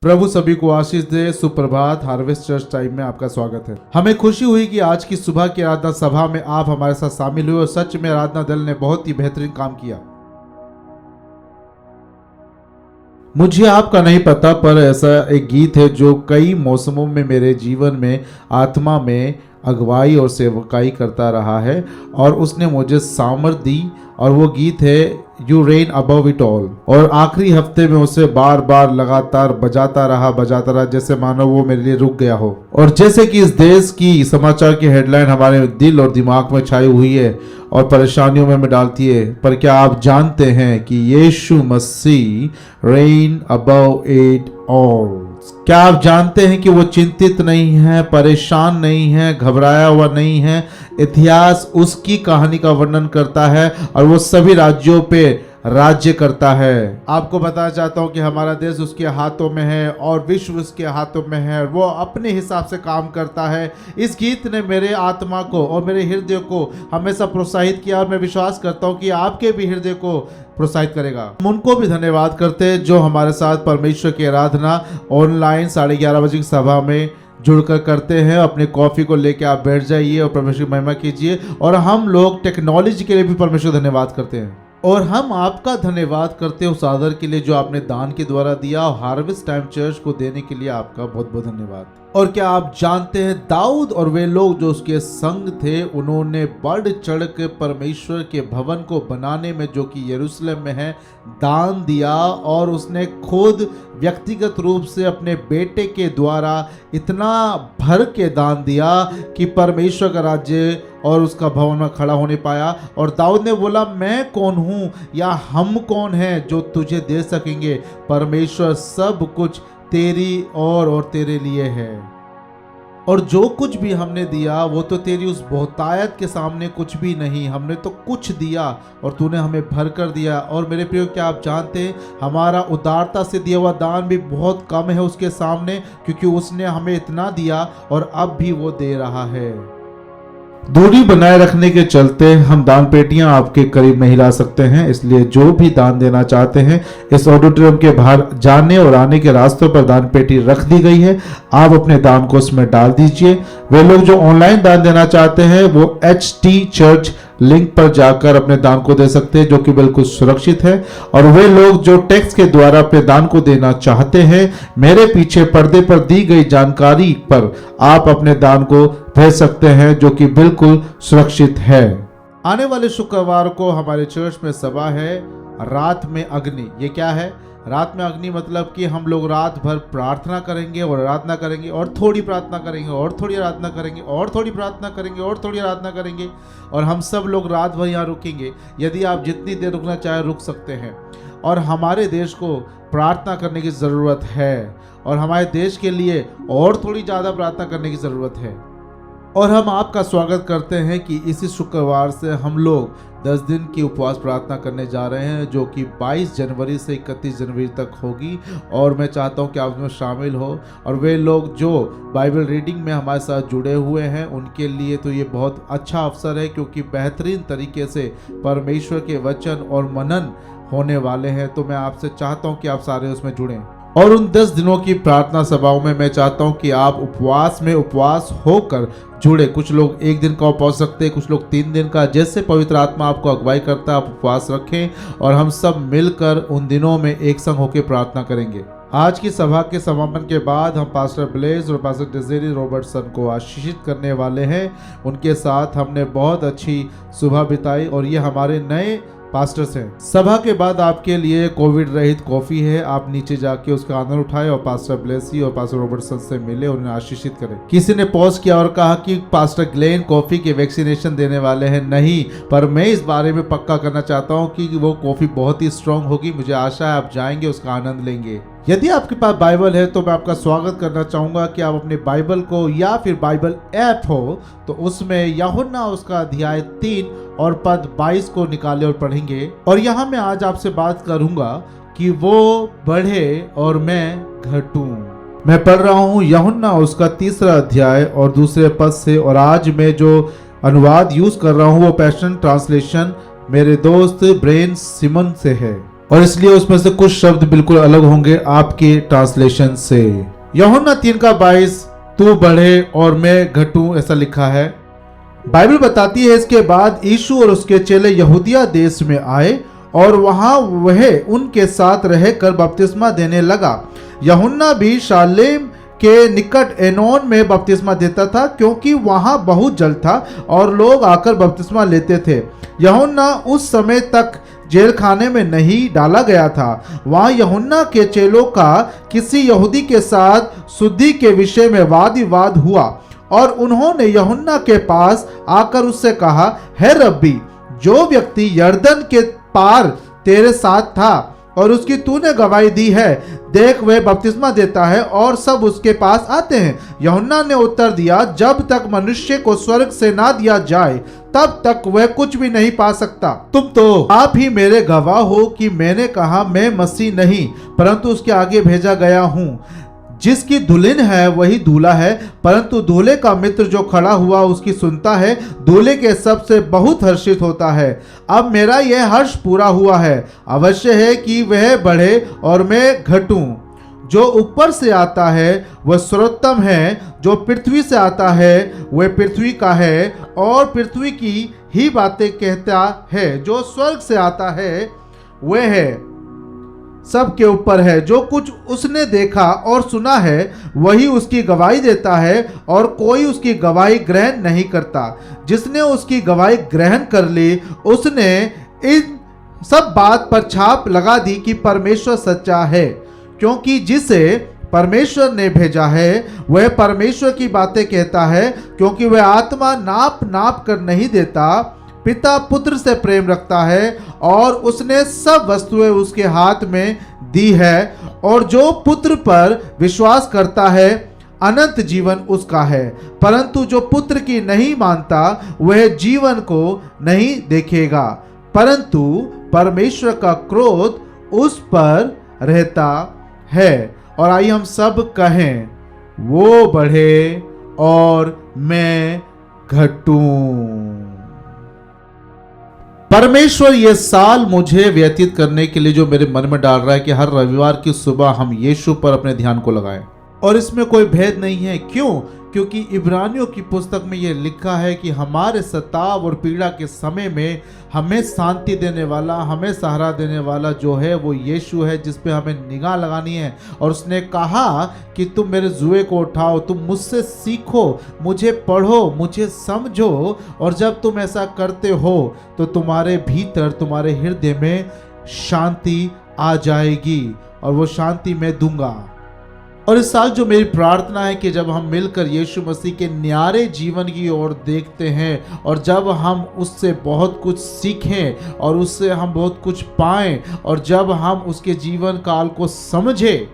प्रभु सभी को आशीष दे। सुप्रभात। हार्वेस्ट चर्च टाइम में आपका स्वागत है। हमें खुशी हुई कि आज की सुबह की आराधना सभा में आप हमारे साथ शामिल हुए और सच में आराधना दल ने बहुत ही बेहतरीन काम किया। मुझे आपका नहीं पता, पर ऐसा एक गीत है जो कई मौसमों में मेरे जीवन में आत्मा में अगुवाई और सेवकाई करता रहा है और उसने मुझे सामर्थ दी, और वो गीत है you rain above it all. और आखिरी हफ्ते में उसे बार बार लगातार बजाता रहा, जैसे मानो वो मेरे लिए रुक गया हो। और जैसे कि इस देश की समाचार की हेडलाइन हमारे दिल और दिमाग में छाई हुई है और परेशानियों में डालती है, पर क्या आप जानते हैं कि यीशु मसीह रेन अबव इट ऑल। क्या आप जानते हैं कि वो चिंतित नहीं है, परेशान नहीं है, घबराया हुआ नहीं है। इतिहास उसकी कहानी का वर्णन करता है और वो सभी राज्यों पे राज्य करता है। आपको बताना चाहता हूँ कि हमारा देश उसके हाथों में है और विश्व उसके हाथों में है। वो अपने हिसाब से काम करता है। इस गीत ने मेरे आत्मा को और मेरे हृदय को हमेशा प्रोत्साहित किया और मैं विश्वास करता हूँ कि आपके भी हृदय को प्रोत्साहित करेगा। हम उनको भी धन्यवाद करते हैं जो हमारे साथ परमेश्वर की आराधना ऑनलाइन 11:30 बजे की सभा में जुड़कर करते हैं। अपने कॉफी को लेकर आप बैठ जाइए और परमेश्वर की महिमा कीजिए। और हम लोग टेक्नोलॉजी के लिए भी परमेश्वर धन्यवाद करते हैं और हम आपका धन्यवाद करते हैं उस आदर के लिए जो आपने दान के द्वारा दिया और हार्वेस्ट टाइम चर्च को देने के लिए आपका बहुत बहुत धन्यवाद। और क्या आप जानते हैं दाऊद और वे लोग जो उसके संग थे, उन्होंने बढ़ चढ़ के परमेश्वर के भवन को बनाने में, जो कि यरूशलेम में है, दान दिया। और उसने खुद व्यक्तिगत रूप से अपने बेटे के द्वारा इतना भर के दान दिया कि परमेश्वर का राज्य और उसका भवन में खड़ा होने पाया। और दाऊद ने बोला, मैं कौन हूं या हम कौन हैं जो तुझे दे सकेंगे। परमेश्वर सब कुछ तेरी और तेरे लिए है, और जो कुछ भी हमने दिया वो तो तेरी उस बहुतायत के सामने कुछ भी नहीं। हमने तो कुछ दिया और तूने हमें भर कर दिया। और मेरे प्रियो, क्या आप जानते हैं हमारा उदारता से दिया हुआ दान भी बहुत कम है उसके सामने, क्योंकि उसने हमें इतना दिया और अब भी वो दे रहा है। दूरी बनाए रखने के चलते हम दान पेटियां आपके करीब नहीं ला सकते हैं, इसलिए जो भी दान देना चाहते हैं इस ऑडिटोरियम के बाहर जाने और आने के रास्तों पर दान पेटी रख दी गई है। आप अपने दान को उसमें डाल दीजिए। वे लोग जो ऑनलाइन दान देना चाहते हैं वो HT चर्च लिंक पर जाकर अपने दान को दे सकते हैं, जो कि बिल्कुल सुरक्षित है। और वे लोग जो टेक्स्ट के द्वारा अपने दान को देना चाहते हैं, मेरे पीछे पर्दे पर दी गई जानकारी पर आप अपने दान को भेज सकते हैं, जो कि बिल्कुल सुरक्षित है। आने वाले शुक्रवार को हमारे चर्च में सभा है रात में अग्नि। ये क्या है रात में अग्नि? मतलब कि हम लोग रात भर प्रार्थना करेंगे और आराधना करेंगे और थोड़ी प्रार्थना करेंगे और थोड़ी आराधना करेंगे और थोड़ी प्रार्थना करेंगे और थोड़ी आराधना करेंगे, और हम सब लोग रात भर यहाँ रुकेंगे। यदि आप जितनी देर रुकना चाहे रुक सकते हैं। और हमारे देश को प्रार्थना करने की ज़रूरत है और हमारे देश के लिए और थोड़ी ज़्यादा प्रार्थना करने की ज़रूरत है। और हम आपका स्वागत करते हैं कि इसी शुक्रवार से हम लोग 10 दिन की उपवास प्रार्थना करने जा रहे हैं, जो कि 22 जनवरी से 31 जनवरी तक होगी। और मैं चाहता हूं कि आप उसमें शामिल हो। और वे लोग जो बाइबल रीडिंग में हमारे साथ जुड़े हुए हैं उनके लिए तो ये बहुत अच्छा अवसर है, क्योंकि बेहतरीन तरीके से परमेश्वर के वचन और मनन होने वाले हैं। तो मैं आपसे चाहता हूँ कि आप सारे उसमें जुड़ें। और उन 10 दिनों की प्रार्थना सभाओं में मैं चाहता हूं कि आप उपवास में उपवास होकर जुड़े। कुछ लोग 1 दिन का उपवास रखते हैं, कुछ लोग 3 दिन का। जैसे पवित्र आत्मा आपको अगुवाई करता है आप उपवास रखें, और हम सब मिलकर उन दिनों में एक संग होकर प्रार्थना करेंगे। आज की सभा के समापन के बाद हम पास्टर ब्लेज और पास्टर डेज़ेरी रॉबर्टसन को आशीषित करने वाले हैं। उनके साथ हमने बहुत अच्छी सुबह बिताई और ये हमारे नए पास्टर्स हैं। सभा के बाद आपके लिए कोविड रहित कॉफी है, आप नीचे जाके उसका आनंद उठाएं और पास्टर ब्लेसी और पास्टर रॉबर्टसन से मिले और उन्हें आशीषित करें। किसी ने पोस्ट किया और कहा कि पास्टर ग्लेन कॉफी के वैक्सीनेशन देने वाले हैं। नहीं, पर मैं इस बारे में पक्का करना चाहता हूं कि वो कॉफी बहुत ही स्ट्रांग होगी। मुझे आशा है आप जाएंगे, उसका आनंद लेंगे। यदि आपके पास बाइबल है तो मैं आपका स्वागत करना चाहूंगा कि आप अपने बाइबल को या फिर बाइबल ऐप हो तो उसमें यूहन्ना उसका अध्याय 3 और पद 22 को निकाले और पढ़ेंगे। और यहाँ मैं आज आपसे बात करूंगा कि वो बढ़े और मैं घटूं। मैं पढ़ रहा हूँ यूहन्ना उसका 3 अध्याय और 2 पद से। और आज मैं जो अनुवाद यूज कर रहा हूँ वो पैशन ट्रांसलेशन मेरे दोस्त ब्रेन सिमन से है। और इसलिए उसमें से कुछ शब्द बिल्कुल अलग होंगे आपके ट्रांसलेशन से। यूहन्ना 3:22 तू बढ़े और मैं घटूं, ऐसा लिखा है। बाइबल बताती है इसके बाद यीशु और उसके चेले यहूदिया देश में आए और वहां वह उनके साथ रहकर बपतिस्मा देने लगा। यूहन्ना भी शालेम के निकट एनोन में बपतिस्मा देता था, क्योंकि वहां बहुत जल था और लोग आकर बपतिस्मा लेते थे। यूहन्ना उस समय तक जेल खाने में नहीं डाला गया था। वहां यूहन्ना के चेलों का किसी यहूदी के साथ शुद्धि के विषय में वाद विवाद हुआ और उन्होंने यूहन्ना के पास आकर उससे कहा, हे रब्बी, जो व्यक्ति यरदन के पार तेरे साथ था और उसकी तूने गवाही दी है, देख वह बपतिस्मा देता है और सब उसके पास आते हैं। यूहन्ना ने उत्तर दिया, जब तक मनुष्य को स्वर्ग से ना दिया जाए तब तक वह कुछ भी नहीं पा सकता। तुम तो आप ही मेरे गवाह हो कि मैंने कहा मैं मसीह नहीं परंतु उसके आगे भेजा गया हूँ। जिसकी दुल्हन है वही दूल्हा है, परंतु दूल्हे का मित्र जो खड़ा हुआ उसकी सुनता है, दूल्हे के सबसे बहुत हर्षित होता है। अब मेरा यह हर्ष पूरा हुआ है। अवश्य है कि वह बढ़े और मैं घटूं। जो ऊपर से आता है वह सर्वोत्तम है, जो पृथ्वी से आता है वह पृथ्वी का है और पृथ्वी की ही बातें कहता है। जो स्वर्ग से आता है वह है सब के ऊपर है। जो कुछ उसने देखा और सुना है वही उसकी गवाही देता है और कोई उसकी गवाही ग्रहण नहीं करता। जिसने उसकी गवाही ग्रहण कर ली उसने इन सब बात पर छाप लगा दी कि परमेश्वर सच्चा है, क्योंकि जिसे परमेश्वर ने भेजा है वह परमेश्वर की बातें कहता है, क्योंकि वह आत्मा नाप नाप कर नहीं देता। पिता पुत्र से प्रेम रखता है और उसने सब वस्तुएं उसके हाथ में दी है, और जो पुत्र पर विश्वास करता है अनंत जीवन उसका है, परंतु जो पुत्र की नहीं मानता वह जीवन को नहीं देखेगा, परंतु परमेश्वर का क्रोध उस पर रहता है। और आइए हम सब कहें, वो बढ़े और मैं घटूं। परमेश्वर ये साल मुझे व्यतीत करने के लिए जो मेरे मन में डाल रहा है कि हर रविवार की सुबह हम यीशु पर अपने ध्यान को लगाएं, और इसमें कोई भेद नहीं है। क्यों? क्योंकि इब्रानियों की पुस्तक में यह लिखा है कि हमारे सताव और पीड़ा के समय में हमें शांति देने वाला, हमें सहारा देने वाला जो है वो यीशु है, जिस पे हमें निगाह लगानी है। और उसने कहा कि तुम मेरे जुए को उठाओ, तुम मुझसे सीखो, मुझे पढ़ो, मुझे समझो, और जब तुम ऐसा करते हो तो तुम्हारे भीतर, तुम्हारे हृदय में शांति आ जाएगी, और वो शांति मैं दूंगा। और इस साल जो मेरी प्रार्थना है कि जब हम मिलकर यीशु मसीह के न्यारे जीवन की ओर देखते हैं और जब हम उससे बहुत कुछ सीखें और उससे हम बहुत कुछ पाएं और जब हम उसके जीवन काल को समझें,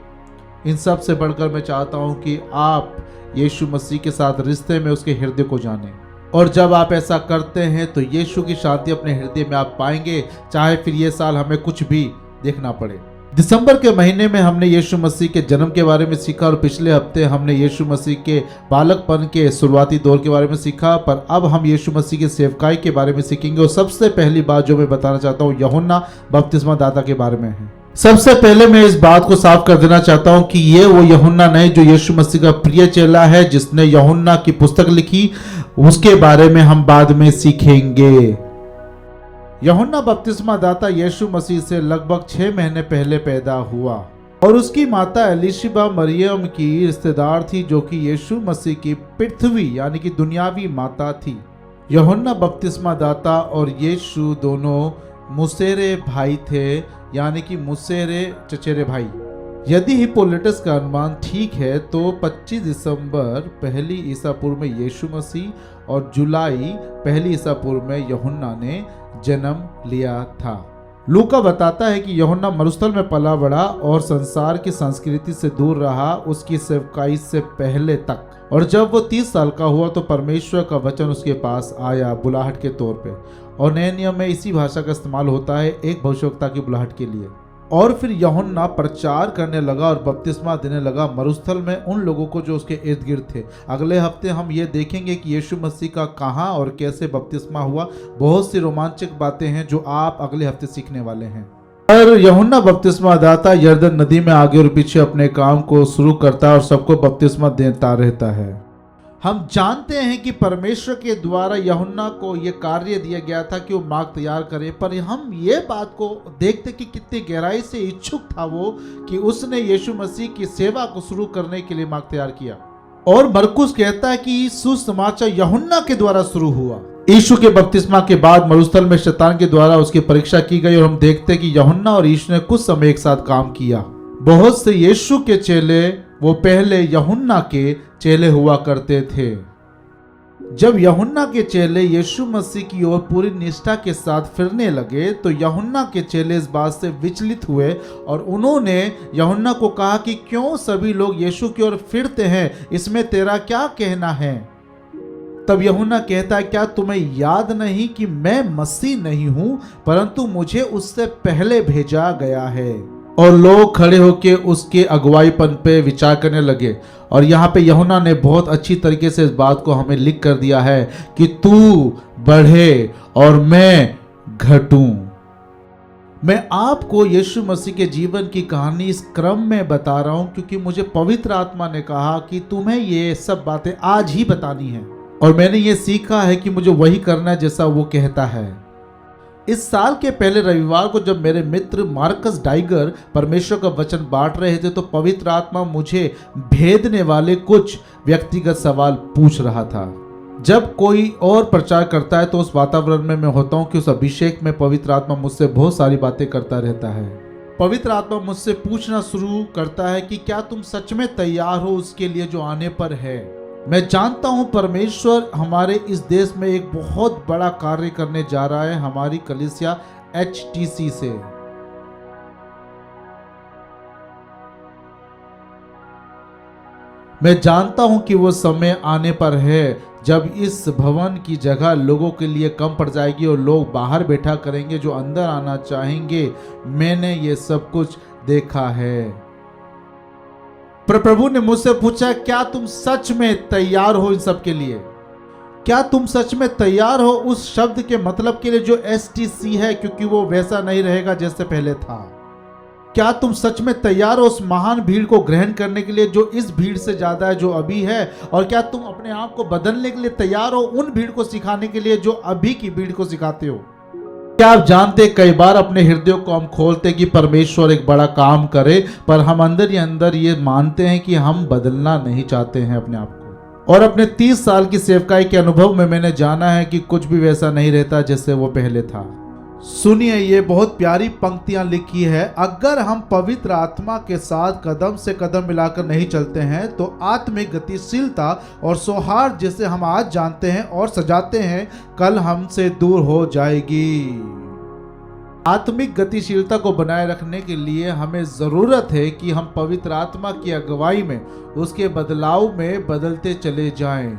इन सब से बढ़कर मैं चाहता हूं कि आप यीशु मसीह के साथ रिश्ते में उसके हृदय को जानें। और जब आप ऐसा करते हैं तो यीशु की शांति अपने हृदय में आप पाएंगे, चाहे फिर ये साल हमें कुछ भी देखना पड़े। दिसंबर के महीने में हमने यीशु मसीह के जन्म के बारे में सीखा और पिछले हफ्ते हमने यीशु मसीह के बालकपन के शुरुआती दौर के बारे में सीखा, पर अब हम यीशु मसीह की सेवकाई के बारे में सीखेंगे। और सबसे पहली बात जो मैं बताना चाहता हूँ यूहन्ना बपतिस्मा दाता के बारे में है। सबसे पहले मैं इस बात को साफ कर देना चाहता हूं कि ये वो यूहन्ना नहीं जो यीशु मसीह का प्रिय चेला है, जिसने यूहन्ना की पुस्तक लिखी, उसके बारे में हम बाद में सीखेंगे। यूहन्ना बपतिस्मा दाता यीशु मसीह से लगभग 6 महीने पहले पैदा हुआ और उसकी माता एलिशिबा मरियम की रिश्तेदार थी, जो कि यीशु मसीह की पृथ्वी यानी कि दुनियावी माता थी। यूहन्ना बपतिस्मा दाता और यीशु दोनों मुसेरे भाई थे, यानी कि मुसेरे चचेरे भाई। यदि हिप्पोलिटस का अनुमान ठीक है तो 25 दिसंबर पहली ईसा पूर्व में यीशु मसीह और जुलाई पहली ईसा पूर्व में यूहन्ना ने जन्म लिया था। लूका बताता है कि यूहन्ना मरुस्थल में पला बढ़ा और संसार की संस्कृति से दूर रहा उसकी सेवकाई से पहले तक। और जब वो 30 साल का हुआ तो परमेश्वर का वचन उसके पास आया बुलाहट के तौर पे, और नए नियम में इसी भाषा का इस्तेमाल होता है एक भविष्यवक्ता की बुलाहट के लिए। और फिर यूहन्ना प्रचार करने लगा और बपतिस्मा देने लगा मरुस्थल में उन लोगों को जो उसके इर्द गिर्द थे। अगले हफ्ते हम ये देखेंगे कि यीशु मसीह का कहाँ और कैसे बपतिस्मा हुआ। बहुत सी रोमांचक बातें हैं जो आप अगले हफ्ते सीखने वाले हैं। पर यूहन्ना बपतिस्मा दाता यरदन नदी में आगे और पीछे अपने काम को शुरू करता है और सबको बपतिस्मा देता रहता है। हम जानते हैं कि परमेश्वर के द्वारा यूहन्ना को यह कार्य दिया गया था कि वो मार्ग तैयार करे, पर हम ये बात को देखते कि कितनी गहराई से इच्छुक था वो कि उसने यीशु मसीह की सेवा को शुरू करने के लिए मार्ग तैयार किया। और मरकुस कहता है कि सुसमाचार यूहन्ना के द्वारा शुरू हुआ। यीशु के बपतिस्मा के बाद मरुस्थल में शैतान के द्वारा उसकी परीक्षा की गई और हम देखते हैं कि यूहन्ना और यीशु ने कुछ समय एक साथ काम किया। बहुत से यीशु के चेले वो पहले यूहन्ना के चेले हुआ करते थे। जब यूहन्ना के चेले यीशु मसीह की ओर पूरी निष्ठा के साथ फिरने लगे तो यूहन्ना के चेले इस बात से विचलित हुए और उन्होंने यूहन्ना को कहा कि क्यों सभी लोग यीशु की ओर फिरते हैं, इसमें तेरा क्या कहना है? तब यूहन्ना कहता है, क्या तुम्हें याद नहीं कि मैं मसीह नहीं हूं परंतु मुझे उससे पहले भेजा गया है? और लोग खड़े होकर उसके अगुवाईपन पे विचार करने लगे। और यहाँ पे यूहन्ना ने बहुत अच्छी तरीके से इस बात को हमें लिख कर दिया है कि तू बढ़े और मैं घटूं। मैं आपको यीशु मसीह के जीवन की कहानी इस क्रम में बता रहा हूं क्योंकि मुझे पवित्र आत्मा ने कहा कि तुम्हें ये सब बातें आज ही बतानी है और मैंने ये सीखा है कि मुझे वही करना है जैसा वो कहता है। इस साल के पहले रविवार को जब मेरे मित्र मार्कस डाइगर परमेश्वर का वचन बांट रहे थे तो पवित्र आत्मा मुझे भेदने वाले कुछ व्यक्तिगत सवाल पूछ रहा था। जब कोई और प्रचार करता है तो उस वातावरण में मैं होता हूं कि उस अभिषेक में पवित्र आत्मा मुझसे बहुत सारी बातें करता रहता है। पवित्र आत्मा मुझसे पूछना शुरू करता है कि क्या तुम सच में तैयार हो उसके लिए जो आने पर है। मैं जानता हूं परमेश्वर हमारे इस देश में एक बहुत बड़ा कार्य करने जा रहा है हमारी कलीसिया HTC से। मैं जानता हूं कि वो समय आने पर है जब इस भवन की जगह लोगों के लिए कम पड़ जाएगी और लोग बाहर बैठा करेंगे जो अंदर आना चाहेंगे। मैंने ये सब कुछ देखा है। पर प्रभु ने मुझसे पूछा, क्या तुम सच में तैयार हो इन सब के लिए? क्या तुम सच में तैयार हो उस शब्द के मतलब के लिए जो STC है, क्योंकि वो वैसा नहीं रहेगा जैसे पहले था? क्या तुम सच में तैयार हो उस महान भीड़ को ग्रहण करने के लिए जो इस भीड़ से ज्यादा है जो अभी है? और क्या तुम अपने आप को बदलने के लिए तैयार हो उन भीड़ को सिखाने के लिए जो अभी की भीड़ को सिखाते हो? क्या आप जानते कई बार अपने हृदयों को हम खोलते कि परमेश्वर एक बड़ा काम करे, पर हम अंदर ही अंदर ये मानते हैं कि हम बदलना नहीं चाहते हैं अपने आप को। और अपने 30 साल की सेवकाई के अनुभव में मैंने जाना है कि कुछ भी वैसा नहीं रहता जैसे वो पहले था। सुनिए, ये बहुत प्यारी पंक्तियां लिखी है। अगर हम पवित्र आत्मा के साथ कदम से कदम मिलाकर नहीं चलते हैं तो आत्मिक गतिशीलता और सौहार्द जिसे हम आज जानते हैं और सजाते हैं कल हमसे दूर हो जाएगी। आत्मिक गतिशीलता को बनाए रखने के लिए हमें जरूरत है कि हम पवित्र आत्मा की अगुवाई में उसके बदलाव में बदलते चले जाएं।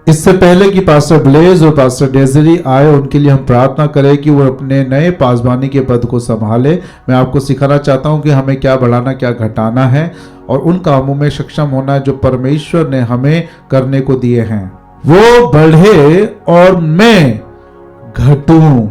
इससे पहले कि पास्टर ब्लेज और पास्टर डेजरी आए उनके लिए हम प्रार्थना करें कि वो अपने नए पासबानी के पद को संभाले। मैं आपको सिखाना चाहता हूं कि हमें क्या बढ़ाना क्या घटाना है और उन कामों में सक्षम होना है जो परमेश्वर ने हमें करने को दिए हैं। वो बढ़े और मैं घटूं।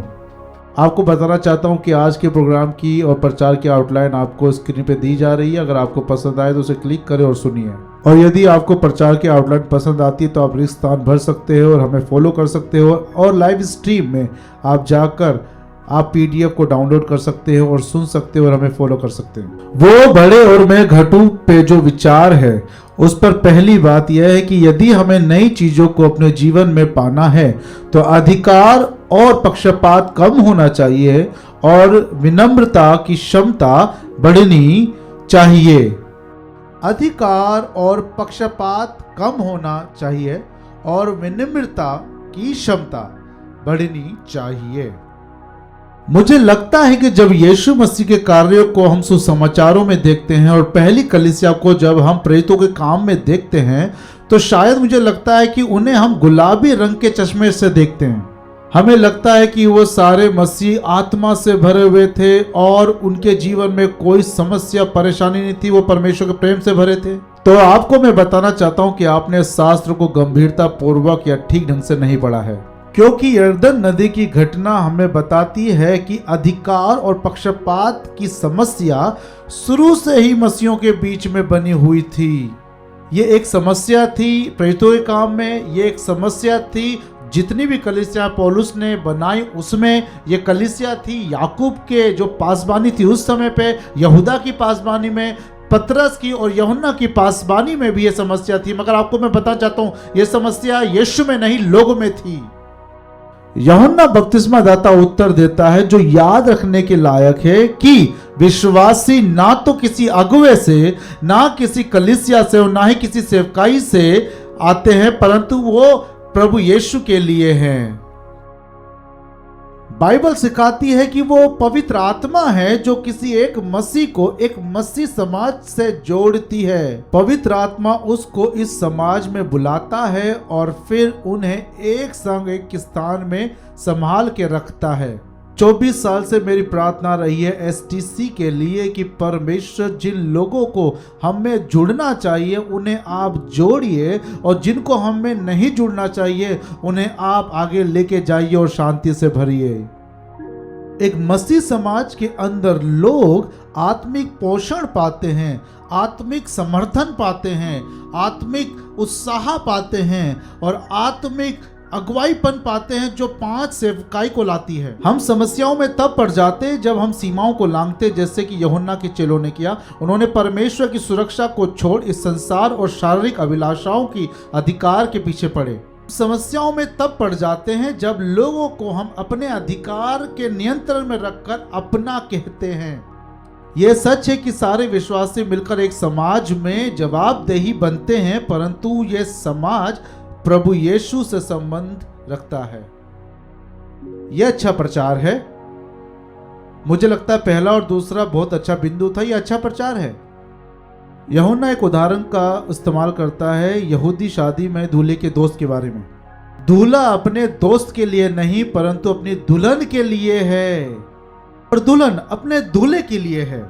आपको बताना चाहता हूं कि आज के प्रोग्राम की और प्रचार की आउटलाइन आपको स्क्रीन पे दी जा रही है। अगर आपको पसंद आए तो उसे क्लिक करें और सुनिए। और यदि आपको प्रचार की आउटलाइन पसंद आती है तो आप रिक्त स्थान भर सकते हो और हमें फॉलो कर सकते हो और लाइव स्ट्रीम में आप जाकर आप PDF को डाउनलोड कर सकते हो और सुन सकते हो और हमें फॉलो कर सकते हो। वो बढ़े और मैं घटूं पे जो विचार है उस पर पहली बात यह है कि यदि हमें नई चीजों को अपने जीवन में पाना है तो अधिकार और पक्षपात कम होना चाहिए और विनम्रता की क्षमता बढ़नी चाहिए। अधिकार और पक्षपात कम होना चाहिए और विनम्रता की क्षमता बढ़नी चाहिए। मुझे लगता है कि जब यीशु मसीह के कार्यों को हम सुसमाचारों में देखते हैं और पहली कलीसिया को जब हम प्रेरितों के काम में देखते हैं तो शायद मुझे लगता है कि उन्हें हम गुलाबी रंग के चश्मे से देखते हैं। हमें लगता है कि वो सारे मसीह आत्मा से भरे हुए थे और उनके जीवन में कोई समस्या परेशानी नहीं थी, वो परमेश्वर के प्रेम से भरे थे। तो आपको मैं बताना चाहता हूं कि आपने शास्त्र को गंभीरता पूर्वक या ठीक ढंग से नहीं पढ़ा है, क्योंकि यरदन नदी की घटना हमें बताती है कि अधिकार और पक्षपात की समस्या शुरू से ही मसीहों के बीच में बनी हुई थी। ये एक समस्या थी प्रेरितों के काम में, ये एक समस्या थी जितनी भी कलीसिया पौलुस ने बनाई उसमें, ये कलीसिया थी याकूब के जो पासबानी थी उस समय पे, यहूदा की पासबानी में, पतरस की और यूहन्ना की पासबानी में भी ये समस्या थी। मगर आपको मैं बताना चाहता हूं ये समस्या यीशु में नहीं लोगों में थी। यूहन्ना बपतिस्मा दाता उत्तर देता है जो याद रखने के लायक है कि विश्वासी ना तो किसी अगुवे से, ना किसी कलीसिया से और ना ही किसी सेवकाई से आते हैं, परंतु वो प्रभु यीशु के लिए हैं। बाइबल सिखाती है कि वो पवित्र आत्मा है जो किसी एक मसीह को एक मसीह समाज से जोड़ती है। पवित्र आत्मा उसको इस समाज में बुलाता है और फिर उन्हें एक संग एक स्थान में संभाल के रखता है। 24 साल से मेरी प्रार्थना रही है एसटीसी के लिए कि परमेश्वर जिन लोगों को हमें जुड़ना चाहिए उन्हें आप जोड़िए, और जिनको हमें नहीं जुड़ना चाहिए उन्हें आप आगे लेके जाइए और शांति से भरिए। एक मसीह समाज के अंदर लोग आत्मिक पोषण पाते हैं, आत्मिक समर्थन पाते हैं, आत्मिक उत्साह पाते हैं और आत्मिक अगुवाईपन पाते हैं जो 5 सेवकाई को लाती है। हम समस्याओं में तब पड़ जाते जब हम सीमाओं को लांघते, जैसे कि यूहन्ना के चेलों ने किया। उन्होंने परमेश्वर की सुरक्षा को छोड़ इस संसार और शारीरिक अभिलाषाओं की अधिकार के पीछे पड़े। समस्याओं में तब पड़ जाते हैं जब लोगों को हम अपने अधिकार के नियंत्रण में रखकर अपना कहते हैं। यह सच है कि सारे विश्वासी मिलकर एक समाज में जवाबदेही बनते हैं, परंतु यह समाज प्रभु यीशु से संबंध रखता है। यह अच्छा प्रचार है। मुझे लगता है पहला और दूसरा बहुत अच्छा बिंदु था। यह अच्छा प्रचार है। यूहन्ना एक उदाहरण का इस्तेमाल करता है यहूदी शादी में दूल्हे के दोस्त के बारे में। दूल्हा अपने दोस्त के लिए नहीं परंतु अपनी दुल्हन के लिए है, और दुल्हन अपने दूल्हे के लिए है,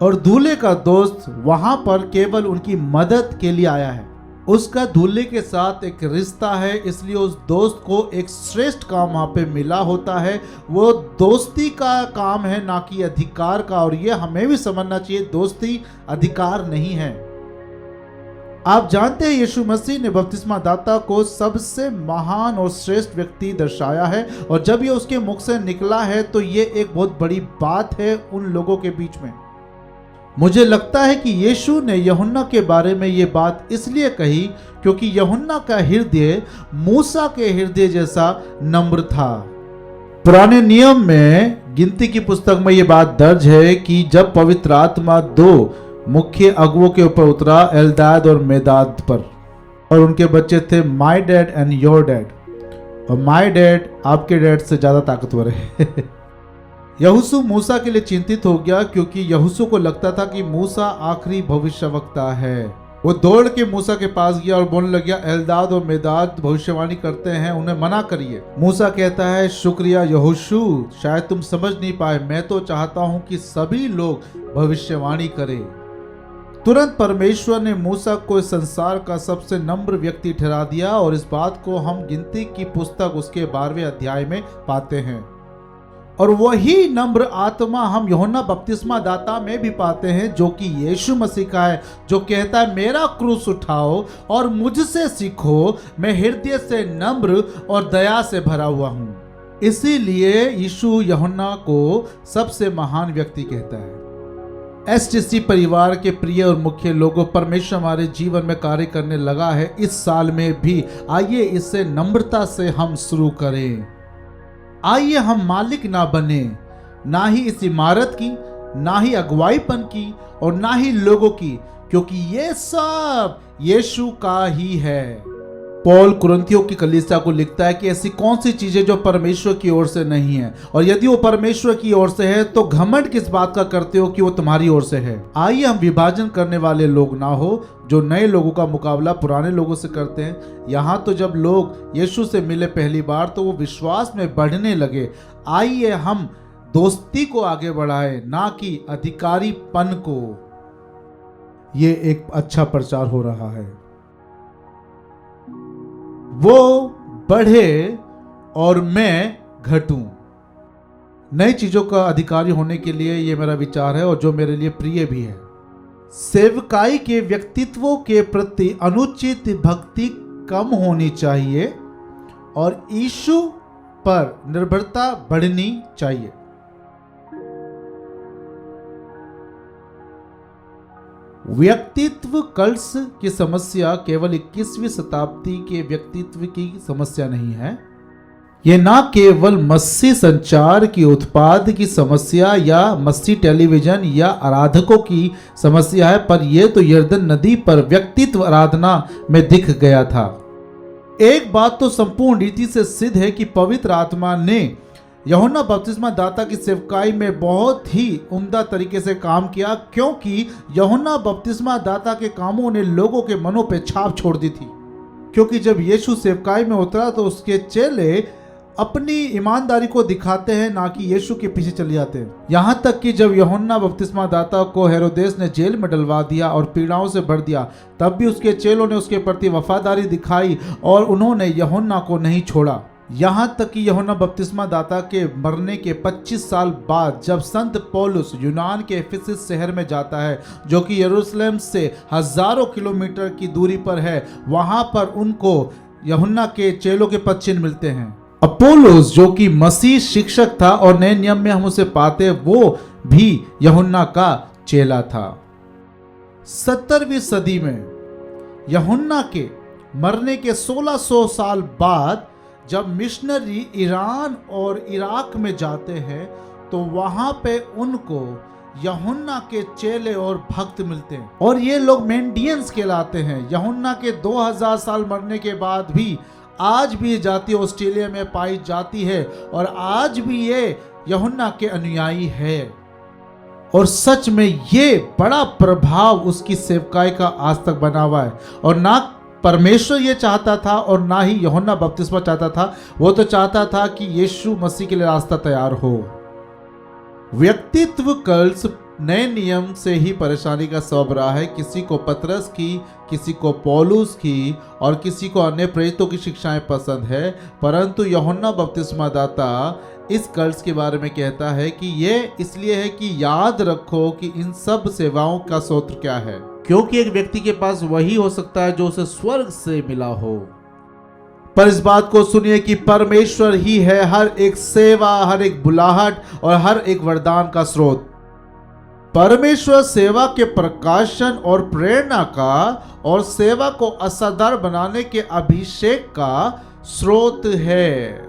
और दूल्हे का दोस्त वहां पर केवल उनकी मदद के लिए आया है। उसका दूल्हे के साथ एक रिश्ता है, इसलिए उस दोस्त को एक श्रेष्ठ काम वहां पे मिला होता है। वो दोस्ती का काम है, ना कि अधिकार का। और ये हमें भी समझना चाहिए, दोस्ती अधिकार नहीं है। आप जानते हैं यीशु मसीह ने बपतिस्मा दाता को सबसे महान और श्रेष्ठ व्यक्ति दर्शाया है, और जब ये उसके मुख से निकला है तो ये एक बहुत बड़ी बात है उन लोगों के बीच में। मुझे लगता है कि यीशु ने यूहन्ना के बारे में ये बात इसलिए कही क्योंकि यूहन्ना का हृदय मूसा के हृदय जैसा नम्र था। पुराने नियम में गिनती की पुस्तक में ये बात दर्ज है कि जब पवित्र आत्मा 2 मुख्य अगुवों के ऊपर उतरा, एल्दाद और मेदाद पर, और उनके बच्चे थे my dad and your dad, और माय डैड आपके डैड से ज्यादा ताकतवर है। यहोशू मूसा के लिए चिंतित हो गया क्योंकि यहोशू को लगता था कि मूसा आखिरी भविष्यवक्ता है। वो दौड़ के मूसा के पास गया और बोलने लग गया, एल्दाद और मेदाद भविष्यवाणी करते हैं, उन्हें मना करिए। मूसा कहता है, शुक्रिया यहोशू, शायद तुम समझ नहीं पाए, मैं तो चाहता हूं कि सभी लोग भविष्यवाणी करें। तुरंत परमेश्वर ने मूसा को इस संसार का सबसे नम्र व्यक्ति ठहरा दिया, और इस बात को हम गिनती की पुस्तक उसके 12वें अध्याय में पाते हैं। और वही नम्र आत्मा हम यूहन्ना बपतिस्मा दाता में भी पाते हैं, जो कि यीशु मसीह का है, जो कहता है मेरा क्रूस उठाओ और मुझसे सीखो, मैं हृदय से नम्र और दया से भरा हुआ हूं। इसीलिए यीशु यूहन्ना को सबसे महान व्यक्ति कहता है। एसटीसी परिवार के प्रिय और मुख्य लोगों, परमेश्वर हमारे जीवन में कार्य करने लगा है इस साल में भी। आइए इससे नम्रता से हम शुरू करें। आइए हम मालिक ना बने, ना ही इस इमारत की, ना ही अगुवाईपन की, और ना ही लोगों की, क्योंकि ये सब यीशु का ही है। पौल कुरिन्थियों की कलीसिया को लिखता है कि ऐसी कौन सी चीजें जो परमेश्वर की ओर से नहीं है, और यदि वो परमेश्वर की ओर से है तो घमंड किस बात का करते हो कि वो तुम्हारी ओर से है। आइए हम विभाजन करने वाले लोग ना हो, जो नए लोगों का मुकाबला पुराने लोगों से करते हैं। यहाँ तो जब लोग यीशु से मिले पहली बार तो वो विश्वास में बढ़ने लगे। आइए हम दोस्ती को आगे बढ़ाएं, ना कि अधिकारीपन को। ये एक अच्छा प्रचार हो रहा है। वो बढ़े और मैं घटूं। नई चीजों का अधिकारी होने के लिए ये मेरा विचार है और जो मेरे लिए प्रिय भी है। सेवकाई के व्यक्तित्वों के प्रति अनुचित भक्ति कम होनी चाहिए और यीशु पर निर्भरता बढ़नी चाहिए। व्यक्तित्व कल्स की समस्या केवल 21वीं शताब्दी के व्यक्तित्व की समस्या नहीं है। यह ना केवल मसीह संचार की उत्पाद की समस्या या मसीह टेलीविजन या आराधकों की समस्या है, पर यह तो यर्दन नदी पर व्यक्तित्व आराधना में दिख गया था। एक बात तो संपूर्ण रीति से सिद्ध है कि पवित्र आत्मा ने यूहन्ना बपतिस्मा दाता की सेवकाई में बहुत ही उम्दा तरीके से काम किया, क्योंकि यूहन्ना बपतिस्मा दाता के कामों ने लोगों के मनों पे छाप छोड़ दी थी। क्योंकि जब यीशु सेवकाई में उतरा तो उसके चेले अपनी ईमानदारी को दिखाते हैं, ना कि यीशु के पीछे चले जाते हैं। यहाँ तक कि जब यूहन्ना बपतिस्मा दाता को हेरोदेस ने जेल में डलवा दिया और पीड़ाओं से भर दिया, तब भी उसके चेलों ने उसके प्रति वफादारी दिखाई और उन्होंने यूहन्ना को नहीं छोड़ा। यहाँ तक कि यूहन्ना बपतिस्मा दाता के मरने के 25 साल बाद जब संत पौलुस यूनान के एफिसस शहर में जाता है, जो कि यरूशलेम से हजारों किलोमीटर की दूरी पर है, वहां पर उनको यूहन्ना के चेलों के पद चिन्ह मिलते हैं। अपोलोस जो कि मसीह शिक्षक था और नए नियम में हम उसे पाते, वो भी यूहन्ना का चेला था। 17वीं सदी में यूहन्ना के मरने के 1600 साल बाद जब मिशनरी ईरान और इराक में जाते हैं तो वहां पे उनको यूहन्ना के चेले और भक्त मिलते हैं और ये लोग मेंडियंस कहलाते हैं। यूहन्ना के 2000 साल मरने के बाद भी आज भी ये जाति ऑस्ट्रेलिया में पाई जाती है और आज भी ये यूहन्ना के अनुयायी है और सच में ये बड़ा प्रभाव उसकी सेवकाई का आज तक बना हुआ है। और ना परमेश्वर ये चाहता था और ना ही यूहन्ना बपतिस्मा चाहता था, वो तो चाहता था कि यीशु मसीह के लिए रास्ता तैयार हो। व्यक्तित्व कल्स नए नियम से ही परेशानी का सबब रहा है। किसी को पतरस की, किसी को पौलुस की और किसी को अन्य प्रेरितों की शिक्षाएं पसंद है, परंतु यूहन्ना बपतिस्मा दाता इस कल्स के बारे में कहता है कि ये इसलिए है कि याद रखो कि इन सब सेवाओं का स्रोत क्या है, क्योंकि एक व्यक्ति के पास वही हो सकता है जो उसे स्वर्ग से मिला हो। पर इस बात को सुनिए कि परमेश्वर ही है हर एक सेवा, हर एक बुलाहट और हर एक वरदान का स्रोत। परमेश्वर सेवा के प्रकाशन और प्रेरणा का और सेवा को असरदार बनाने के अभिषेक का स्रोत है।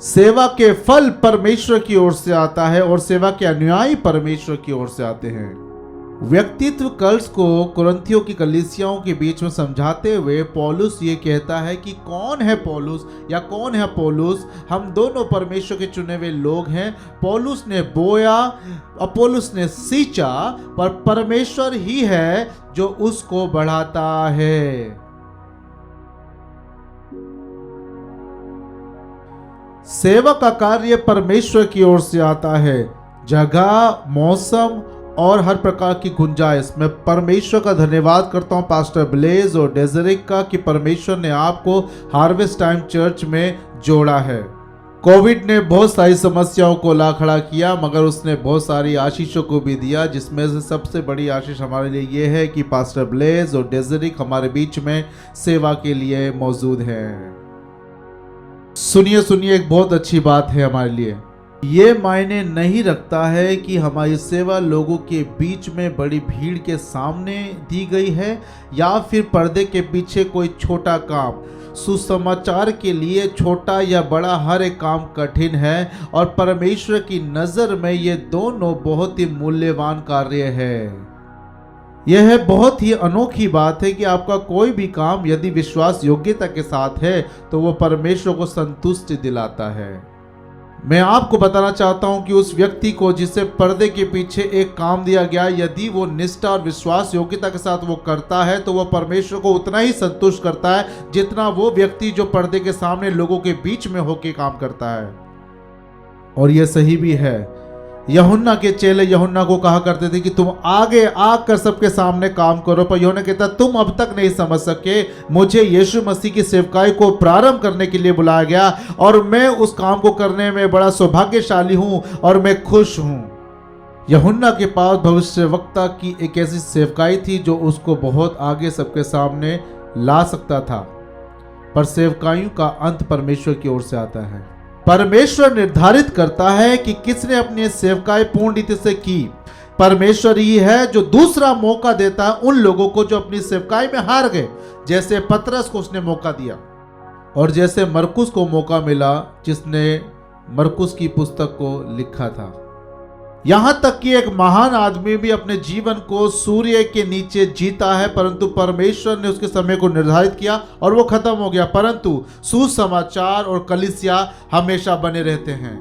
सेवा के फल परमेश्वर की ओर से आता है और सेवा के अनुयायी परमेश्वर की ओर से आते हैं। व्यक्तित्व कल्स को कुरिन्थियों की कलीसियाओं के बीच में समझाते हुए पौलुस ये कहता है कि कौन है पौलुस या कौन है पौलुस, हम दोनों परमेश्वर के चुने हुए लोग हैं। पौलुस ने बोया, अपोलोस ने सींचा, पर परमेश्वर ही है जो उसको बढ़ाता है। सेवा का कार्य परमेश्वर की ओर से आता है। जगह, मौसम और हर प्रकार की गुंजाइश। मैं परमेश्वर का धन्यवाद करता हूं पास्टर ब्लेज और डेजरिक का कि परमेश्वर ने आपको हार्वेस्ट टाइम चर्च में जोड़ा है। कोविड ने बहुत सारी समस्याओं को ला खड़ा किया, मगर उसने बहुत सारी आशीषों को भी दिया, जिसमें से सबसे बड़ी आशीष हमारे लिए ये है कि पास्टर ब्लेज और डेजरिक हमारे बीच में सेवा के लिए मौजूद हैं। सुनिए सुनिए, एक बहुत अच्छी बात है हमारे लिए। ये मायने नहीं रखता है कि हमारी सेवा लोगों के बीच में बड़ी भीड़ के सामने दी गई है या फिर पर्दे के पीछे कोई छोटा काम। सुसमाचार के लिए छोटा या बड़ा हर एक काम कठिन है और परमेश्वर की नज़र में ये दोनों बहुत ही मूल्यवान कार्य है। यह बहुत ही अनोखी बात है कि आपका कोई भी काम यदि विश्वास योग्यता के साथ है तो वो परमेश्वर को संतुष्टि दिलाता है। मैं आपको बताना चाहता हूं कि उस व्यक्ति को जिसे पर्दे के पीछे एक काम दिया गया, यदि वो निष्ठा और विश्वास योग्यता के साथ वो करता है तो वो परमेश्वर को उतना ही संतुष्ट करता है जितना वो व्यक्ति जो पर्दे के सामने लोगों के बीच में होकर काम करता है। और यह सही भी है। यूहन्ना के चेले यूहन्ना को कहा करते थे कि तुम आगे आकर सबके सामने काम करो, पर यूहन्ना कहता तुम अब तक नहीं समझ सके, मुझे यीशु मसीह की सेवकाई को प्रारंभ करने के लिए बुलाया गया और मैं उस काम को करने में बड़ा सौभाग्यशाली हूं और मैं खुश हूं। यूहन्ना के पास भविष्यवक्ता की एक ऐसी सेवकाई थी जो उसको बहुत आगे सबके सामने ला सकता था, पर सेवकाइयों का अंत परमेश्वर की ओर से आता है। परमेश्वर निर्धारित करता है कि किसने अपनी सेवकाई पूर्ण रीति से की। परमेश्वर ही है जो दूसरा मौका देता है उन लोगों को जो अपनी सेवकाई में हार गए, जैसे पतरस को उसने मौका दिया और जैसे मरकुस को मौका मिला जिसने मरकुस की पुस्तक को लिखा था। यहां तक कि एक महान आदमी भी अपने जीवन को सूर्य के नीचे जीता है, परंतु परमेश्वर ने उसके समय को निर्धारित किया और वो खत्म हो गया, परंतु सुसमाचार और कलीसिया हमेशा बने रहते हैं।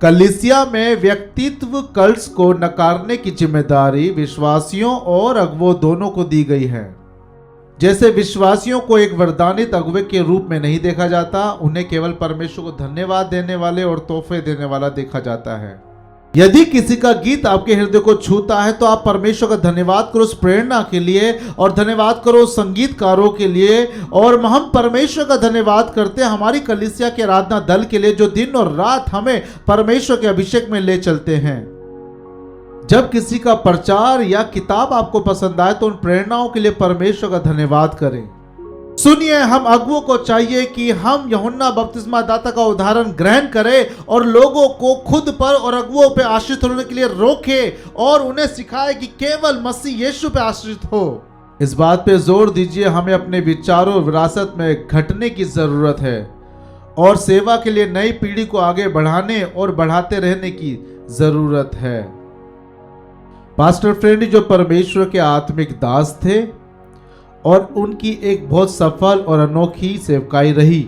कलीसिया में व्यक्तित्व कल्ट्स को नकारने की जिम्मेदारी विश्वासियों और अगुवों दोनों को दी गई है। जैसे विश्वासियों को एक वरदानित अगुवे के रूप में नहीं देखा जाता, उन्हें केवल परमेश्वर को धन्यवाद देने वाले और तोहफे देने वाला देखा जाता है। यदि किसी का गीत आपके हृदय को छूता है तो आप परमेश्वर का धन्यवाद करो उस प्रेरणा के लिए और धन्यवाद करो संगीतकारों के लिए। और हम परमेश्वर का धन्यवाद करते हैं हमारी कलीसिया के आराधना दल के लिए जो दिन और रात हमें परमेश्वर के अभिषेक में ले चलते हैं। जब किसी का प्रचार या किताब आपको पसंद आए तो उन प्रेरणाओं के लिए परमेश्वर का धन्यवाद करें। सुनिए, हम अगुवों को चाहिए कि हम यूहन्ना बपतिस्मा दाता का उदाहरण ग्रहण करें और लोगों को खुद पर और अगुवों पे आश्रित होने के लिए रोकें और उन्हें सिखाएं कि केवल मसीह यीशु पे आश्रित हो। इस बात पे जोर दीजिए, हमें अपने विचारों विरासत में घटने की जरूरत है और सेवा के लिए नई पीढ़ी को आगे बढ़ाने और बढ़ाते रहने की जरूरत है। पास्टर फ्रेंड जो परमेश्वर के आत्मिक दास थे और उनकी एक बहुत सफल और अनोखी सेवकाई रही,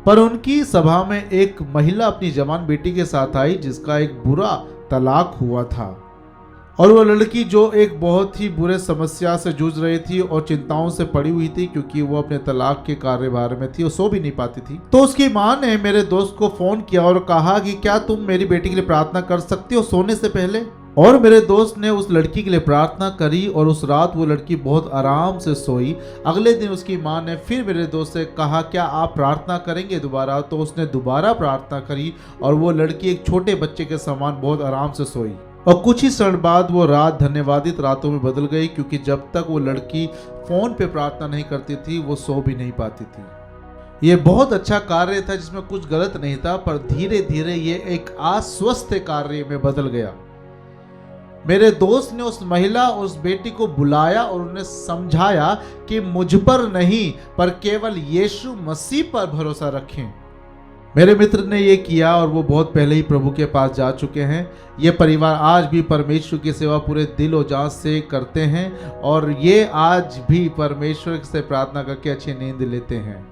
पर उनकी सभा में एक महिला अपनी जवान बेटी के साथ आई जिसका एक बुरा तलाक हुआ था और वो लड़की जो एक बहुत ही बुरे समस्या से जूझ रही थी और चिंताओं से पड़ी हुई थी क्योंकि वो अपने तलाक के कार्यभार में थी और सो भी नहीं पाती थी। तो उसकी माँ ने मेरे दोस्त को फोन किया और कहा कि क्या तुम मेरी बेटी के लिए प्रार्थना कर सकती हो सोने से पहले। और मेरे दोस्त ने उस लड़की के लिए प्रार्थना करी और उस रात वो लड़की बहुत आराम से सोई। अगले दिन उसकी माँ ने फिर मेरे दोस्त से कहा क्या आप प्रार्थना करेंगे दोबारा, तो उसने दोबारा प्रार्थना करी और वो लड़की एक छोटे बच्चे के समान बहुत आराम से सोई। और कुछ ही क्षण बाद वो रात धन्यवादित रातों में बदल गई क्योंकि जब तक वो लड़की फोन पे प्रार्थना नहीं करती थी वो सो भी नहीं पाती थी। ये बहुत अच्छा कार्य था जिसमें कुछ गलत नहीं था, पर धीरे धीरे ये एक अस्वस्थ कार्य में बदल गया। मेरे दोस्त ने उस महिला और उस बेटी को बुलाया और उन्हें समझाया कि मुझ पर नहीं पर केवल यीशु मसीह पर भरोसा रखें। मेरे मित्र ने ये किया और वो बहुत पहले ही प्रभु के पास जा चुके हैं। ये परिवार आज भी परमेश्वर की सेवा पूरे दिल और जान से करते हैं और ये आज भी परमेश्वर से प्रार्थना करके अच्छी नींद लेते हैं।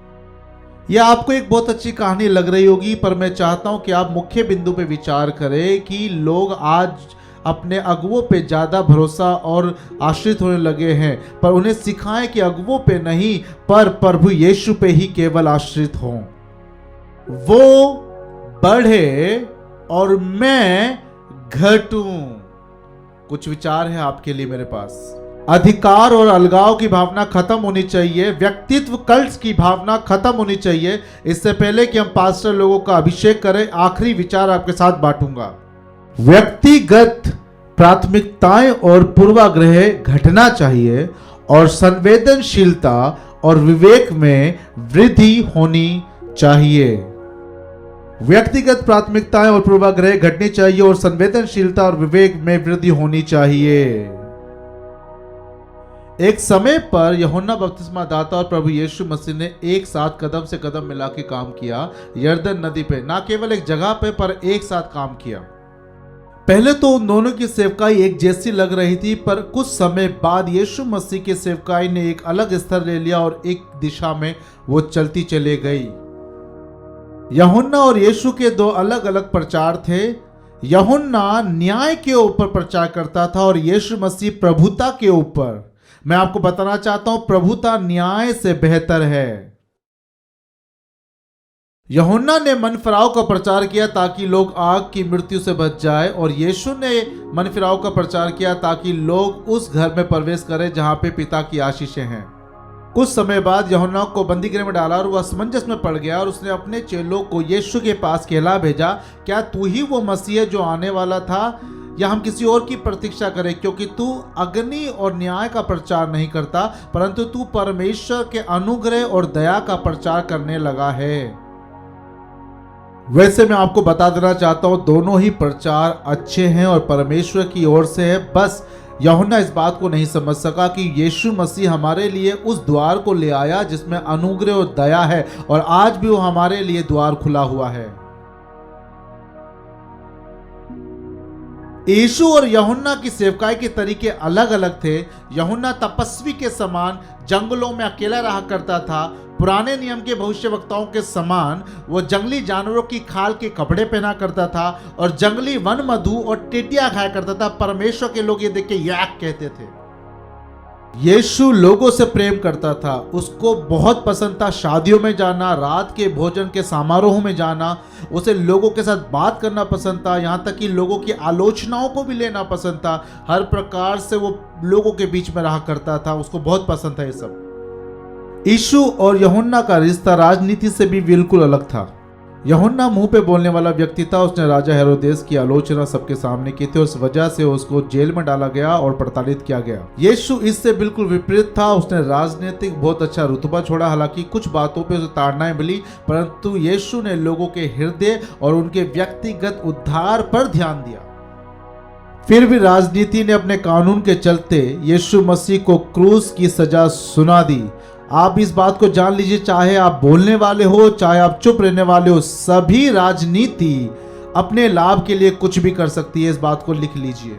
यह आपको एक बहुत अच्छी कहानी लग रही होगी, पर मैं चाहता हूं कि आप मुख्य बिंदु पे विचार करें कि लोग आज अपने अगुवों पे ज़्यादा भरोसा और आश्रित होने लगे हैं, पर उन्हें सिखाएं कि अगुवों पे नहीं पर प्रभु यीशु पे ही केवल आश्रित हों। वो बढ़े और मैं घटूं। कुछ विचार है आपके लिए मेरे पास। अधिकार और अलगाव की भावना खत्म होनी चाहिए, व्यक्तित्व कल्ट्स की भावना खत्म होनी चाहिए। इससे पहले कि हम पास्टर लोगों का अभिषेक करें, आखिरी विचार आपके साथ बांटूंगा। व्यक्तिगत प्राथमिकताएं और पूर्वाग्रह घटना चाहिए और संवेदनशीलता और विवेक में वृद्धि होनी चाहिए। व्यक्तिगत प्राथमिकताएं और पूर्वाग्रह घटनी चाहिए और संवेदनशीलता और विवेक में वृद्धि होनी चाहिए। एक समय पर यूहन्ना बपतिस्मा दाता और प्रभु यीशु मसीह ने एक साथ कदम से कदम मिला के काम किया यरदन नदी पे। ना केवल एक जगह पे पर एक साथ काम किया। पहले तो उन दोनों की सेवकाई एक जैसी लग रही थी, पर कुछ समय बाद यीशु मसीह की सेवकाई ने एक अलग स्तर ले लिया और एक दिशा में वो चलती चले गई। यूहन्ना और यीशु के दो अलग अलग प्रचार थे। यूहन्ना न्याय के ऊपर प्रचार करता था और यीशु मसीह प्रभुता के ऊपर। मैं आपको बताना चाहता हूं, प्रभुता न्याय से बेहतर है। यूहन्ना ने मनफिराव का प्रचार किया ताकि लोग आग की मृत्यु से बच जाए, और यीशु ने मनफिराव का प्रचार किया ताकि लोग उस घर में प्रवेश करें जहां पे पिता की आशीषें हैं। कुछ समय बाद यूहन्ना को बंदीगृह में डाला और वह असमंजस में पड़ गया, और उसने अपने चेलों को यीशु के पास कहला भेजा, क्या तू ही वो मसीह है जो आने वाला था, या हम किसी और की प्रतीक्षा करें, क्योंकि तू अग्नि और न्याय का प्रचार नहीं करता, परंतु तू परमेश्वर के अनुग्रह और दया का प्रचार करने लगा है। वैसे मैं आपको बता देना चाहता हूं, दोनों ही प्रचार अच्छे हैं और परमेश्वर की ओर से है। बस यूहन्ना इस बात को नहीं समझ सका कि यीशु मसीह हमारे लिए उस द्वार को ले आया जिसमें अनुग्रह और दया है, और आज भी वो हमारे लिए द्वार खुला हुआ है। यीशु और यूहन्ना की सेवकाई के तरीके अलग अलग थे। यूहन्ना तपस्वी के समान जंगलों में अकेला रहा करता था। पुराने नियम के भविष्यवक्ताओं के समान वो जंगली जानवरों की खाल के कपड़े पहना करता था और जंगली वन मधु और टिड्डियां खाया करता था। परमेश्वर के लोग ये देख के याक कहते थे। यीशु लोगों से प्रेम करता था। उसको बहुत पसंद था शादियों में जाना, रात के भोजन के समारोह में जाना। उसे लोगों के साथ बात करना पसंद था, यहाँ तक कि लोगों की आलोचनाओं को भी लेना पसंद था। हर प्रकार से वो लोगों के बीच में रहा करता था। उसको बहुत पसंद था ये सब। यीशु और यूहन्ना का रिश्ता राजनीति से भी बिल्कुल अलग था। यूहन्ना मुंह पे बोलने वाला व्यक्ति था। उसने राजा हेरोदेस की आलोचना सबके सामने की थी और इस वजह से उसको जेल में डाला गया और प्रताड़ित किया गया। यीशु इससे बिल्कुल विपरीत था। उसने राजनीतिक बहुत अच्छा रुतबा छोड़ा। हालांकि कुछ बातों पे उसे ताड़नाएं मिली, परंतु यीशु ने लोगों के हृदय और उनके व्यक्तिगत उद्धार पर ध्यान दिया। फिर भी राजनीति ने अपने कानून के चलते यीशु मसीह को क्रूस की सजा सुना दी। आप इस बात को जान लीजिए, चाहे आप बोलने वाले हो, चाहे आप चुप रहने वाले हो, सभी राजनीति अपने लाभ के लिए कुछ भी कर सकती है। इस बात को लिख लीजिए।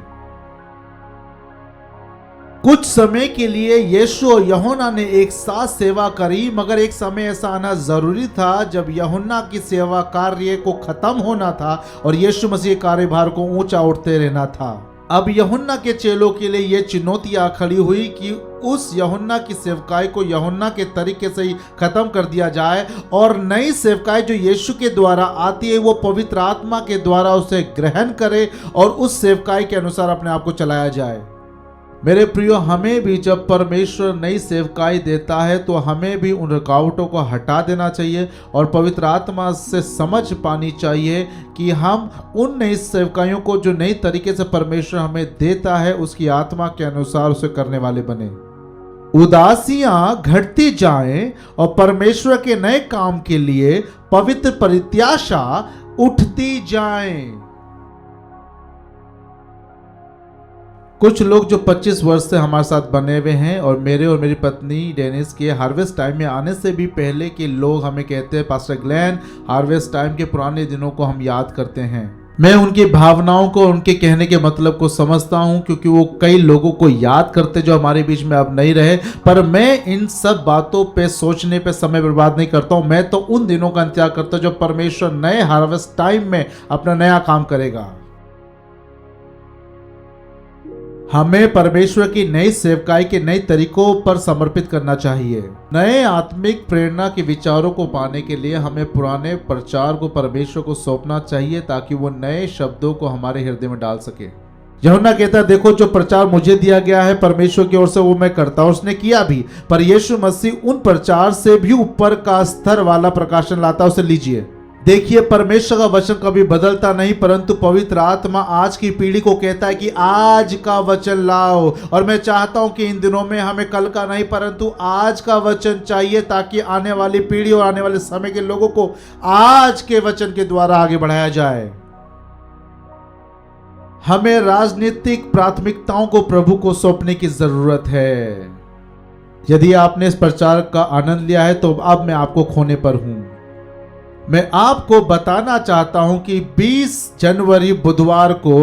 कुछ समय के लिए यीशु और यूहन्ना ने एक साथ सेवा करी, मगर एक समय ऐसा आना जरूरी था जब यूहन्ना की सेवा कार्य को खत्म होना था और यीशु मसीह कार्यभार को ऊंचा उठते रहना था। अब यूहन्ना के चेलों के लिए यह चुनौतियां खड़ी हुई कि उस यूहन्ना की सेवकाई को यूहन्ना के तरीके से ही खत्म कर दिया जाए और नई सेवकाई जो यीशु के द्वारा आती है वो पवित्र आत्मा के द्वारा उसे ग्रहण करे और उस सेवकाई के अनुसार अपने आप को चलाया जाए। मेरे प्रियो, हमें भी जब परमेश्वर नई सेवकाई देता है तो हमें भी उन रुकावटों को हटा देना चाहिए और पवित्र आत्मा से समझ पानी चाहिए कि हम उन नई सेवकाइयों को जो नई तरीके से परमेश्वर हमें देता है उसकी आत्मा के अनुसार उसे करने वाले बने। उदासियां घटती जाएं और परमेश्वर के नए काम के लिए पवित्र प्रत्याशा उठती जाएं। कुछ लोग जो 25 वर्ष से हमारे साथ बने हुए हैं और मेरी पत्नी डेनिस के हार्वेस्ट टाइम में आने से भी पहले के लोग हमें कहते हैं, पास्टर ग्लेन, हार्वेस्ट टाइम के पुराने दिनों को हम याद करते हैं। मैं उनकी भावनाओं को, उनके कहने के मतलब को समझता हूं, क्योंकि वो कई लोगों को याद करते जो हमारे बीच में अब नहीं रहे। पर मैं इन सब बातों पे सोचने पे समय बर्बाद नहीं करता हूं। मैं तो उन दिनों का इंतजार करता हूं जब परमेश्वर नए हार्वेस्ट टाइम में अपना नया काम करेगा। हमें परमेश्वर की नई सेवकाई के नए तरीकों पर समर्पित करना चाहिए। नए आत्मिक प्रेरणा के विचारों को पाने के लिए हमें पुराने प्रचार को परमेश्वर को सौंपना चाहिए ताकि वो नए शब्दों को हमारे हृदय में डाल सके। यूहन्ना कहता है, देखो जो प्रचार मुझे दिया गया है परमेश्वर की ओर से वो मैं करता हूं। उसने किया भी, पर यीशु मसीह उन प्रचार से भी ऊपर का स्तर वाला प्रकाशन लाता। उसे लीजिए। देखिए, परमेश्वर का वचन कभी बदलता नहीं, परंतु पवित्र आत्मा आज की पीढ़ी को कहता है कि आज का वचन लाओ। और मैं चाहता हूं कि इन दिनों में हमें कल का नहीं परंतु आज का वचन चाहिए, ताकि आने वाली पीढ़ी और आने वाले समय के लोगों को आज के वचन के द्वारा आगे बढ़ाया जाए। हमें राजनीतिक प्राथमिकताओं को प्रभु को सौंपने की जरूरत है। यदि आपने इस प्रचार का आनंद लिया है तो अब मैं आपको खोने पर हूं। मैं आपको बताना चाहता हूं कि 20 जनवरी बुधवार को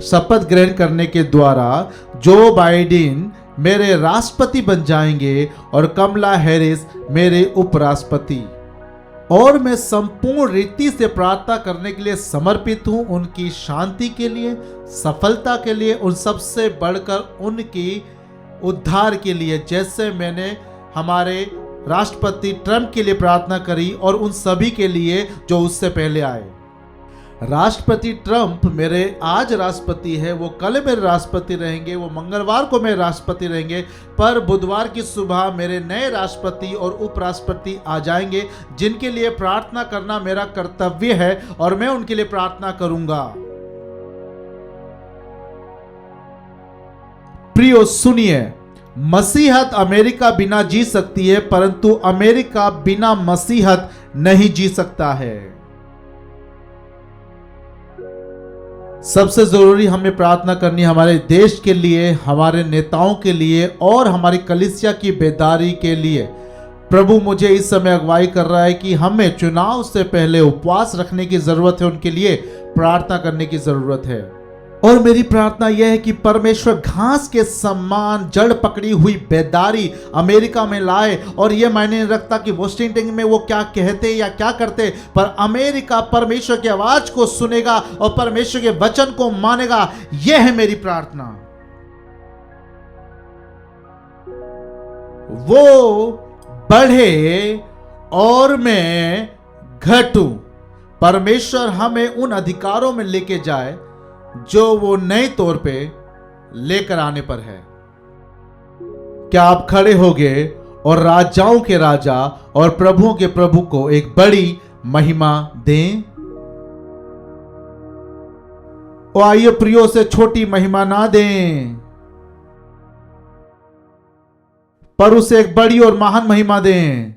शपथ ग्रहण करने के द्वारा जो बाइडेन मेरे राष्ट्रपति बन जाएंगे और कमला हैरिस मेरे उपराष्ट्रपति। और मैं संपूर्ण रीति से प्रार्थना करने के लिए समर्पित हूं, उनकी शांति के लिए, सफलता के लिए, उन सबसे बढ़कर उनकी उद्धार के लिए। जैसे मैंने हमारे राष्ट्रपति ट्रंप के लिए प्रार्थना करी और उन सभी के लिए जो उससे पहले आए। राष्ट्रपति ट्रंप मेरे आज राष्ट्रपति है, वो कल मेरे राष्ट्रपति रहेंगे, वो मंगलवार को मेरे राष्ट्रपति रहेंगे, पर बुधवार की सुबह मेरे नए राष्ट्रपति और उपराष्ट्रपति आ जाएंगे जिनके लिए प्रार्थना करना मेरा कर्तव्य है और मैं उनके लिए प्रार्थना करूंगा। प्रियो सुनिए, मसीहत अमेरिका बिना जी सकती है, परंतु अमेरिका बिना मसीहत नहीं जी सकता है। सबसे जरूरी हमें प्रार्थना करनी हमारे देश के लिए, हमारे नेताओं के लिए और हमारी कलीसिया की बेदारी के लिए। प्रभु मुझे इस समय अगुवाई कर रहा है कि हमें चुनाव से पहले उपवास रखने की जरूरत है, उनके लिए प्रार्थना करने की जरूरत है। और मेरी प्रार्थना यह है कि परमेश्वर घास के समान जड़ पकड़ी हुई बेदारी अमेरिका में लाए। और यह मायने नहीं रखता कि वॉशिंगटन में वो क्या कहते या क्या करते, पर अमेरिका परमेश्वर की आवाज को सुनेगा और परमेश्वर के वचन को मानेगा। यह है मेरी प्रार्थना। वो बढ़े और मैं घटूं। परमेश्वर हमें उन अधिकारों में लेके जाए जो वो नए तौर पे लेकर आने पर है। क्या आप खड़े होगे और राजाओं के राजा और प्रभुओं के प्रभु को एक बड़ी महिमा दें? और आइए प्रियो से छोटी महिमा ना दें, पर उसे एक बड़ी और महान महिमा दें।